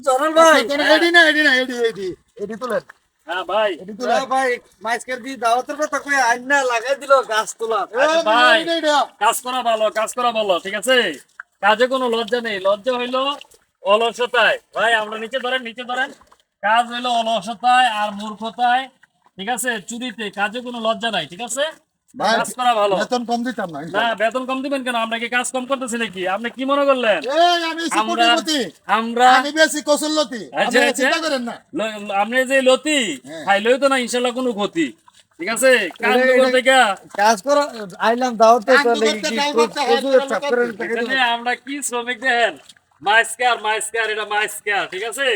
জনাল ভাই এডি তোলেন। হ্যাঁ ভাই এডি তোলেন। ভাই মাইজকের দি দাওয়াতের কথা কই আইনা লাগাই দিল গাছ তোলা ভাই কাজ করা ভালো কাজ করা ভালো ঠিক আছে কাজে কোনো লজ্জা নেই লজ্জা হইলো অলসতায় ভাই আমরা নিচে ধরেন কাজ হইলো অলসতায় আর মূর্খতায় ঠিক আছে চুরিতে কাজে কোনো লজ্জা নাই ঠিক আছে ভাই কাজ করা ভালো বেতন কম দিতাম না না বেতন কম দিবেন কেন আমরা কি কাজ কম করতেছি নাকি আপনি কি মনে করলেন এই আমি সিকুরিটি আমরা আমি বেশি কৌশলতি আচ্ছা, আপনি আচ্ছা। চিন্তা করেন না। আপনি যে লতি হ্যাঁ। খাইলেও তো না ইনশাল্লাহ কোনো ক্ষতি ঠিক আছে কাজ করতে কাজ করো আইলাম দাওয়াতে কাজ করতে কাজ করতে এখানে আমরা কি শ্রমিক দেখেন মাইস্কার এটা মাইস্কার ঠিক আছে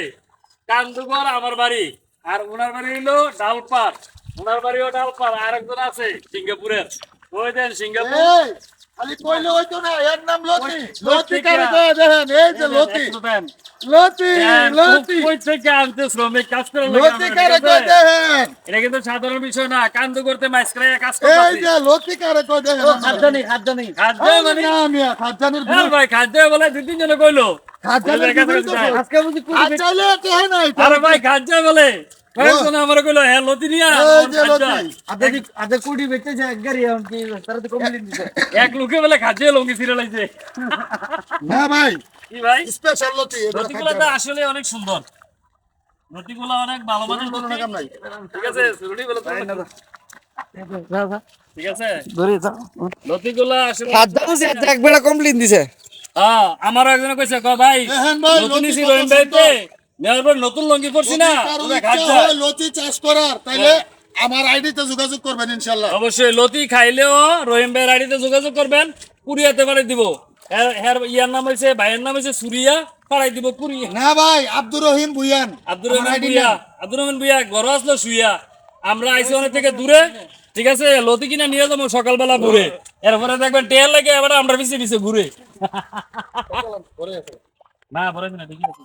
কান্দুগর আমার বাড়ি আর ওনার বাড়ি হইলো ডালপাট ওনার বাড়িও ডালপাট আর একজন আছে সিঙ্গাপুরের ওই দেন সিঙ্গাপুর এই খালি কইলে হইতো না এর নাম লতি লতি কারে কয় দেখেন এই যে লতি লতি লতি কই থেকে আনতে শ্রমিক কাজ করে লতি কারে কয় দেখেন এটা কিন্তু সাধারণ বিষয় না কান্দু করতে মাইস্কারে কাজ এই করতে যে লতি কারে কয় দেখেন খাদ্য নেই খাদ্য মানে না আমি খাজানের হ্যাঁ ভাই খাদ্য বলে দুই তিন জনে কইলো খাজানের আজকে বুঝি খাজ চাইলে দেখেন নাই আরে ভাই খাদ্য বলে কয়েকজন আমার কইলো হ্যাঁ লতি নিয়া এই যে লতি আধা কোটি বেচেছে এক গাড়ি এমনকি তারা তো কমপ্লিট দিছে এক লোকে বলে খাদ্য লঙ্গি ছিঁড়ে লাইছে না ভাই কি ভাই স্পেশাল লতি লতিগুলো তো আসলে অনেক সুন্দর লতিগুলো অনেক ভালো মানের কোনো লতি কাম নাই ঠিক আছে সুরুড়ি বলে তো ঠিক আছে ধরে যাও লতিগুলো আসলে খাদ্য বুঝি এক বেলা কমপ্লিট দিছে হ্যাঁ আমার একজনে কইছে ক ভাই দেখেন ভাই, নতুন লতি নিছি কত রহিম ভাইতে সুন্দর। নেওয়ার পর নতুন লঙ্গি পরছি না কারো তোমরা ইচ্ছা খাচ্ছ হয় লতি চাষ করার তাইলে আমার আইডিতে যোগাযোগ করবেন ইনশাআল্লাহ অবশ্যই লতি খাইলেও রহিম ভাইয়ের আইডিতে যোগাযোগ করবেন কুরিয়াতে পাঠাই দিব ইয়ার নাম হয়েছে ভাইয়ের নাম হয়েছে সুরিয়া পাঠাই দিব কুরিয়া না ভাই আব্দুর রহিম ভুইয়ান আব্দুর আমার রহমান ID ভুইয়া নেন। আব্দুর রহমান ভুইয়া ঘর আসলো শুইয়া আমরা আইসি অনেক থেকে দূরে ঠিক আছে লতি কিনা নিয়ে যাবো সকালবেলা ঘুরে এরপরে দেখবেন টেয়ার লাগে এবার আমরা পিছিয়ে পিছিয়ে ঘুরে না বলে না ঠিকই আছে